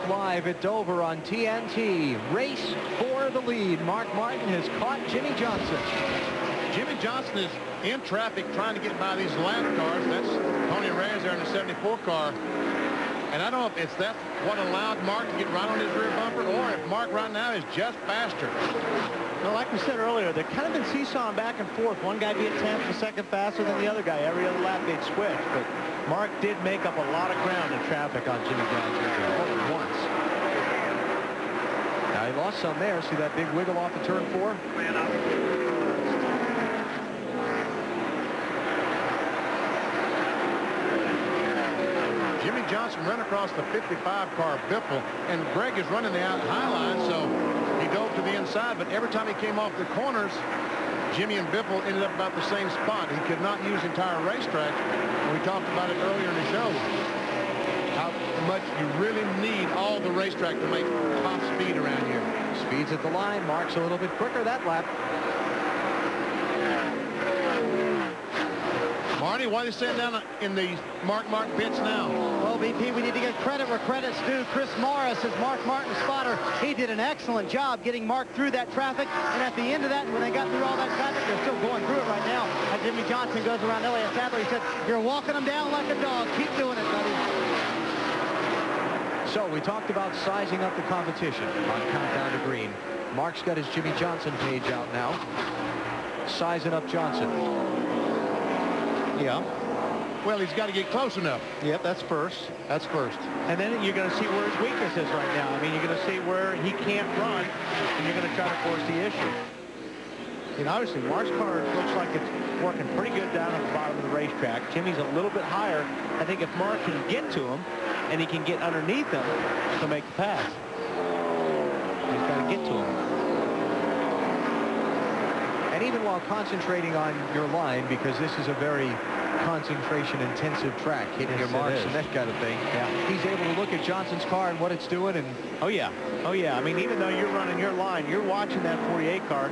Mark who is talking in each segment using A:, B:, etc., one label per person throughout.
A: live at Dover on TNT. Race for the lead. Mark Martin has caught Jimmy Johnson.
B: Jimmy Johnson is in traffic trying to get by these lap cars. That's Tony Reyes there in the 74 car. And I don't know if it's that what allowed Mark to get right on his rear bumper, or if Mark right now is just faster.
C: Well, like we said earlier, they've kind of been seesawing back and forth. One guy being 10th, a second faster than the other guy. Every other lap they'd switch. But Mark did make up a lot of ground in traffic on Jimmy Johnson more than once.
A: Now he lost some there. See that big wiggle off of turn 4?
B: Jimmy Johnson ran across the 55 car Biffle, and Greg is running the out high line, so he dove to the inside, but every time he came off the corners, Jimmy and Biffle ended up about the same spot. He could not use the entire racetrack. We talked about it earlier in the show, how much you really need all the racetrack to make top speed around here.
A: Speed's at the line. Mark's a little bit quicker that lap.
B: Marty, why are you sitting down in the Mark pits now?
D: Well, BP, we need to give credit where credit's due. Chris Morris is Mark Martin's spotter. He did an excellent job getting Mark through that traffic. And at the end of that, when they got through all that traffic, they're still going through it right now. As Jimmy Johnson goes around Elliott Sadler, he said, "You're walking them down like a dog. Keep doing it, buddy."
A: So we talked about sizing up the competition on Countdown to Green. Mark's got his Jimmy Johnson page out now. Sizing up Johnson.
C: Yeah.
B: Well, he's got to get close enough.
C: Yep, that's first.
B: That's first.
C: And then you're going to see where his weakness is right now. I mean, you're going to see where he can't run, and you're going to try to force the issue. You know, obviously, Mark's car looks like it's working pretty good down at the bottom of the racetrack. Jimmy's a little bit higher. I think if Mark can get to him, and he can get underneath him to make the pass. He's got to get to him.
A: And even while concentrating on your line, because this is a very concentration-intensive track, hitting your marks and that kind of thing, he's able to look at Johnson's car and what it's doing. And
C: oh yeah. I mean, even though you're running your line, you're watching that 48 car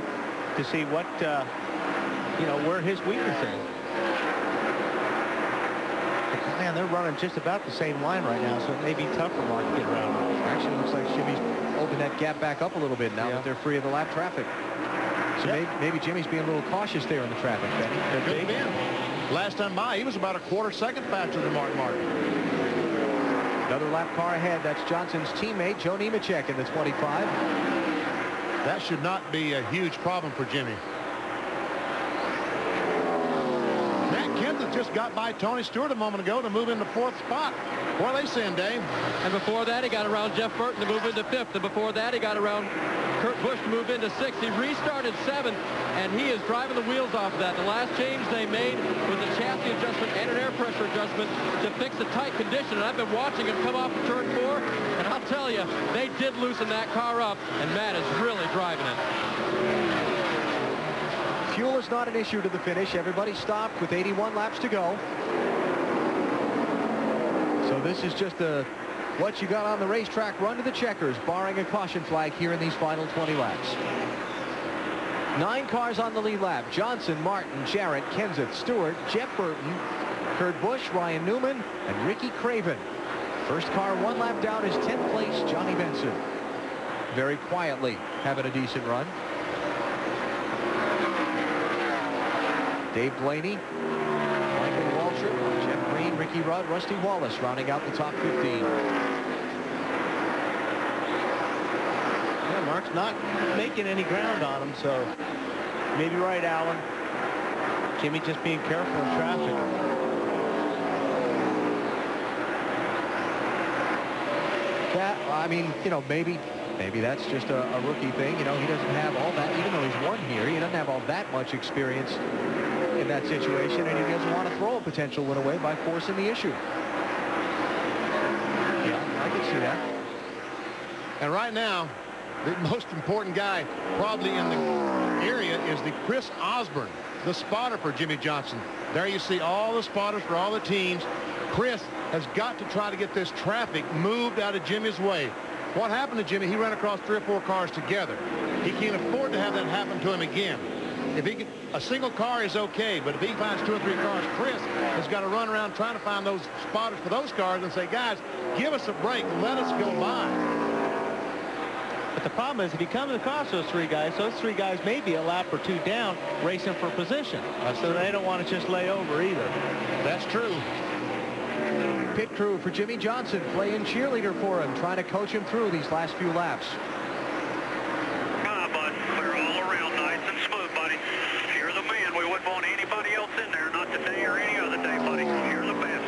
C: to see what, you know, where his weakness is. Man, they're running just about the same line right now, so it may be tough for Mark to get around.
A: Actually, it looks like Jimmy's opened that gap back up a little bit now that they're free of the lap traffic. So maybe Jimmy's being a little cautious there in the traffic, Benny.
B: Could have been. Last time by, he was about a quarter second faster than Mark Martin.
A: Another lap car ahead. That's Johnson's teammate, Joe Nemechek, in the 25.
B: That should not be a huge problem for Jimmy. Matt Kenseth just got by Tony Stewart a moment ago to move into 4th spot. What are they saying, Dave?
E: And before that, he got around Jeff Burton to move into 5th. And before that, he got around Kurt Busch to move into 6th. He restarted 7th, and he is driving the wheels off of that. The last change they made was a chassis adjustment and an air pressure adjustment to fix the tight condition. And I've been watching him come off of turn 4, and I'll tell you, they did loosen that car up, and Matt is really driving it.
A: Fuel is not an issue to the finish. Everybody stopped with 81 laps to go. So this is just what you got on the racetrack run to the checkers, barring a caution flag here in these final 20 laps. 9 cars on the lead lap. Johnson, Martin, Jarrett, Kenseth, Stewart, Jeff Burton, Kurt Busch, Ryan Newman, and Ricky Craven. First car 1 lap down is 10th place, Johnny Benson. Very quietly having a decent run. Dave Blaney, Michael Waltrip, Jeff Green, Ricky Rudd, Rusty Wallace rounding out the top 15.
C: Yeah, Mark's not making any ground on him, so maybe right, Alan. Jimmy just being careful in traffic.
A: That, I mean, you know, maybe that's just a rookie thing. You know, he doesn't have all that, even though he's won here, he doesn't have all that much experience in that situation, and he doesn't want to throw a potential win away by forcing the issue. Yeah, I can see that.
B: And right now, the most important guy probably in the area is the Chris Osborne, the spotter for Jimmy Johnson. There you see all the spotters for all the teams. Chris has got to try to get this traffic moved out of Jimmy's way. What happened to Jimmy? He ran across 3 or 4 cars together. He can't afford to have that happen to him again. a single car is okay, but if he finds 2 or 3 cars, Chris has got to run around trying to find those spotters for those cars and say, guys, give us a break. Let us go by.
C: But the problem is, if he comes across those 3 guys may be a lap or 2 down racing for position. So they don't want to just lay over either.
B: That's true.
A: Pit crew for Jimmy Johnson playing cheerleader for him, trying to coach him through these last few laps.
F: Bud, clear all around, nice and smooth, buddy. You're the man. We wouldn't want anybody else in there, not today or any other day, buddy. You're the best.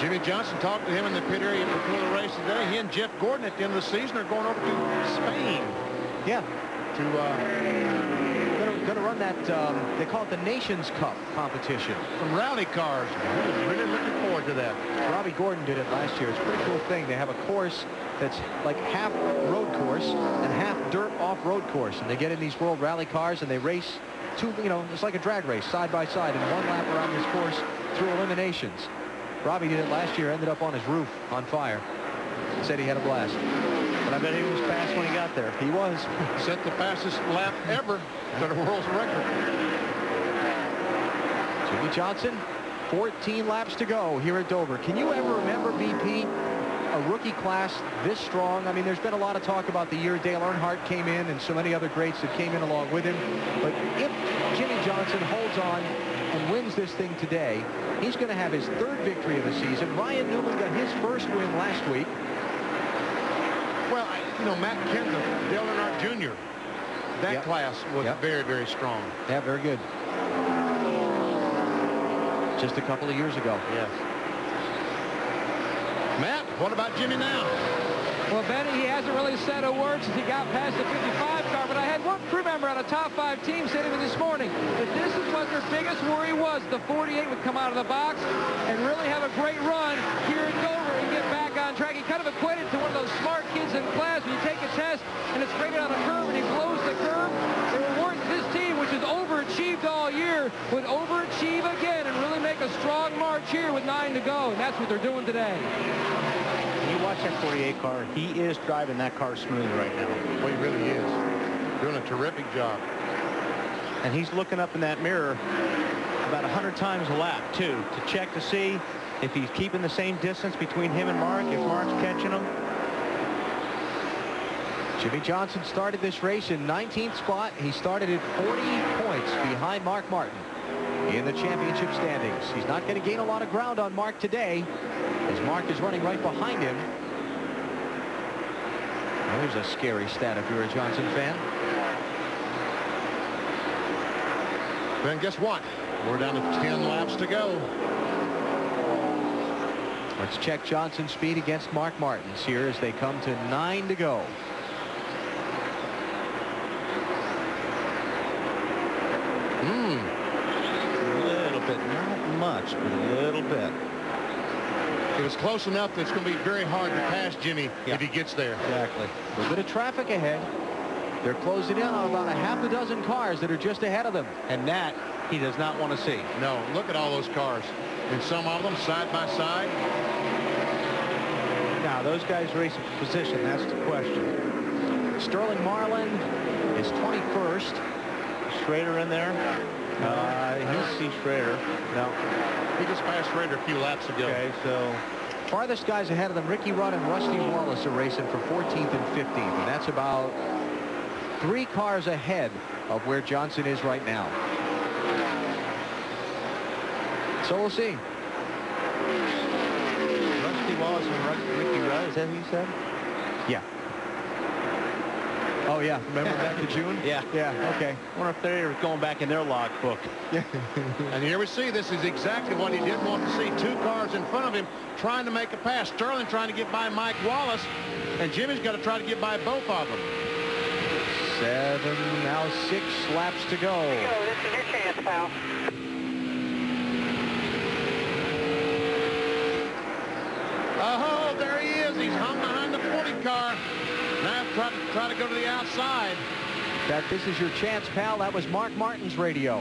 B: Jimmy Johnson talked to him in the pit area before the race today. He and Jeff Gordon at the end of the season are going over to Spain.
A: Yeah.
B: To
A: going to run that, they call it the Nations Cup competition.
B: Some rally cars. He was really looking forward to that.
A: Robbie Gordon did it last year. It's a pretty cool thing. They have a course that's like half road course and half dirt off-road course. And they get in these World Rally cars and they race it's like a drag race side by side in one lap around this course through eliminations. Robbie did it last year, ended up on his roof on fire. Said he had a blast.
C: But I bet he was fast when he got there.
A: He was.
B: Set the fastest lap ever to the world's record.
A: Jimmy Johnson, 14 laps to go here at Dover. Can you ever remember, BP, a rookie class this strong? I mean, there's been a lot of talk about the year Dale Earnhardt came in and so many other greats that came in along with him. But if Jimmy Johnson holds on and wins this thing today, he's going to have his 3rd victory of the season. Ryan Newman got his 1st win last week.
B: Well, Matt Kenseth, Dale Earnhardt Jr., that class was very, very strong.
A: Yeah, very good. Just a couple of years ago.
B: Yes. Matt, what about Jimmy now?
G: Well, Benny, he hasn't really said a word since he got past the 55 car, but I had one crew member on a top 5 team say to me this morning that this is what their biggest worry was. The 48 would come out of the box and really have a great run here in Dover and get back on track. He kind of equated to one of those smart kids in class when you take a test and it's straight on a curve and he blows the curve. They were worried that this team, which has overachieved all year, would overachieve again and really make a strong march here with 9 to go, and that's what they're doing today.
C: You watch that 48 car, he is driving that car smooth right now.
B: Well, he really is. Doing a terrific job.
C: And he's looking up in that mirror about 100 times a lap, too, to check to see if he's keeping the same distance between him and Mark, if Mark's catching him.
A: Jimmy Johnson started this race in 19th spot. He started at 40 points behind Mark Martin in the championship standings. He's not going to gain a lot of ground on Mark today, as Mark is running right behind him. Well, there's a scary stat if you're a Johnson fan.
B: Then guess what? We're down to 10 laps to go.
A: Let's check Johnson's speed against Mark Martin's here as they come to 9 to go.
C: A little bit, not much, but a little bit.
B: It was close enough that it's going to be very hard to pass Jimmy if he gets there.
A: Exactly. A little bit of traffic ahead. They're closing in on about a half a dozen cars that are just ahead of them.
C: And that he does not want to see.
B: No, look at all those cars. And some of them side by side.
C: Now, those guys racing for position, that's the question.
A: Sterling Marlin is 21st.
C: Schrader in there? He's C. Schrader.
B: No. He just passed Schrader a few laps ago.
C: Okay, so
A: farthest guys ahead of them, Ricky Rudd and Rusty Wallace are racing for 14th and 15th. And that's about 3 cars ahead of where Johnson is right now. So we'll see.
C: Rusty Wallace and Ricky Rudd, is that who you said?
A: Yeah. Oh, yeah. Remember back to June?
C: Yeah.
A: Yeah, okay.
C: I wonder if they're going back in their logbook.
B: And here we see this is exactly what he didn't want to see. 2 cars in front of him trying to make a pass. Sterling trying to get by Mike Wallace, and Jimmy's got to try to get by both of them.
A: 7, now 6 laps to go.
F: Here you go. This is your chance, pal.
B: Oh, there he is. He's hung behind the 40 car. Now try to go to the outside.
A: That this is your chance, pal. That was Mark Martin's radio.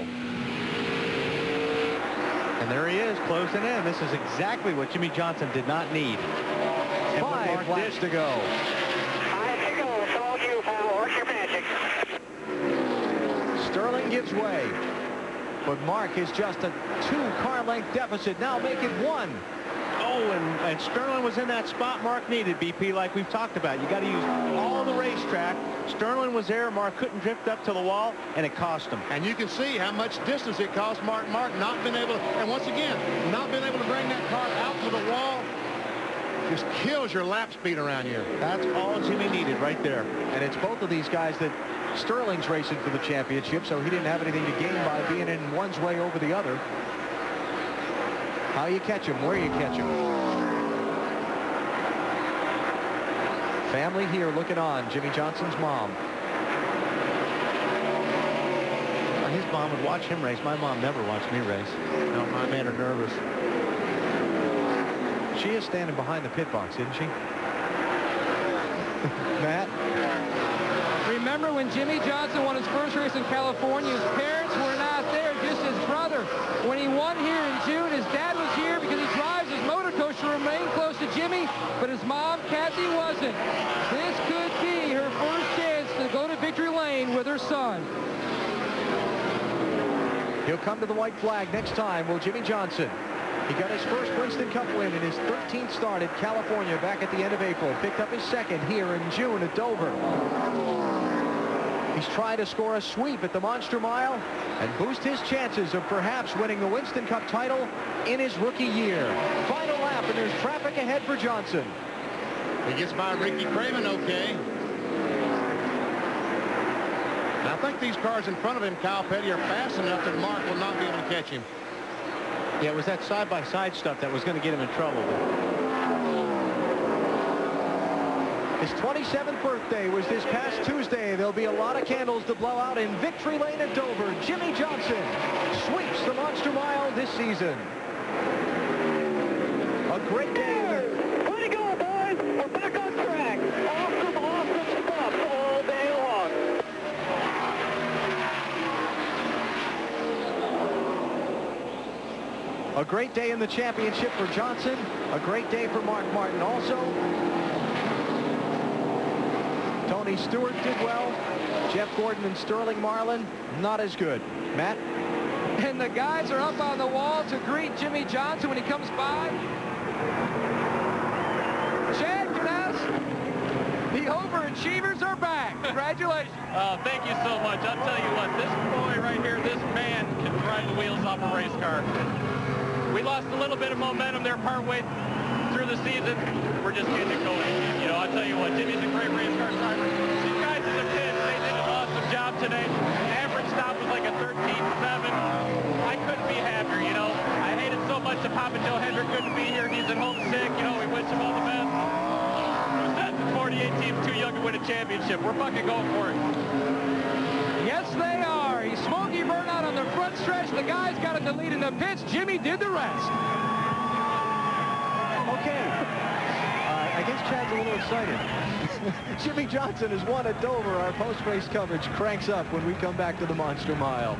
C: And there he is, closing in. This is exactly what Jimmy Johnson did not need. And
A: 5 laps to go.
F: 5 to go. It's all you, pal. Work your
A: gives way. But Mark is just a 2-car length deficit. Now make it 1.
C: Oh, and Sterling was in that spot Mark needed, BP, like we've talked about. You got to use all the racetrack. Sterling was there. Mark couldn't drift up to the wall, and it cost him.
B: And you can see how much distance it cost Mark. Mark not been able to, and once again, not being able to bring that car out to the wall just kills your lap speed around here.
C: That's all Jimmy needed right there.
A: And it's both of these guys that Sterling's racing for the championship, so he didn't have anything to gain by being in one's way over the other. How you catch him, where you catch him. Family here looking on. Jimmy Johnson's mom.
C: His mom would watch him race. My mom never watched me race. No, my made her nervous.
A: She is standing behind the pit box, isn't she? Matt?
G: Remember when Jimmy Johnson won his first race in California, his parents were not there, just his brother. When he won here in June, his dad was here because he drives his motor coach to remain close to Jimmy, but his mom, Kathy, wasn't. This could be her first chance to go to victory lane with her son.
A: He'll come to the white flag next time, will Jimmy Johnson. He got his first Winston Cup win in his 13th start at California back at the end of April. Picked up his second here in June at Dover. He's trying to score a sweep at the Monster Mile and boost his chances of perhaps winning the Winston Cup title in his rookie year. Final lap, and there's traffic ahead for Johnson.
B: He gets by Ricky Craven okay. And I think these cars in front of him, Kyle Petty, are fast enough that Mark will not be able to catch him.
C: Yeah, it was that side-by-side stuff that was going to get him in trouble.
A: His 27th birthday was this past Tuesday. There'll be a lot of candles to blow out in victory lane at Dover. Jimmy Johnson sweeps the Monster Mile this season. A great day.
F: Way to go, boys. We're back on track. Awesome stuff all day long.
A: A great day in the championship for Johnson. A great day for Mark Martin also. Tony Stewart did well. Jeff Gordon and Sterling Marlin, not as good. Matt?
G: And the guys are up on the wall to greet Jimmy Johnson when he comes by. Chad Knaus, the overachievers are back. Congratulations.
E: Thank you so much. I'll tell you what, this boy right here, this man can drive the wheels off a race car. We lost a little bit of momentum there partway through the season. We're just getting it going. You know, I'll tell you what, Jimmy's a great race car driver. These guys in the pit, they did an awesome job today. Average stop was like a 13.7. I couldn't be happier, you know. I hated so much that Papa Joe Hendrick couldn't be here. He's at home sick. You know, we wish him all the best. Who said the 48 team's too young to win a championship? We're fucking going for it.
G: Yes, they are. He's smoky burnout on the front stretch. The guys got in the lead in the pits. Jimmy did the rest.
A: Okay. I guess Chad's a little excited. Jimmy Johnson has won at Dover. Our post-race coverage cranks up when we come back to the Monster Mile.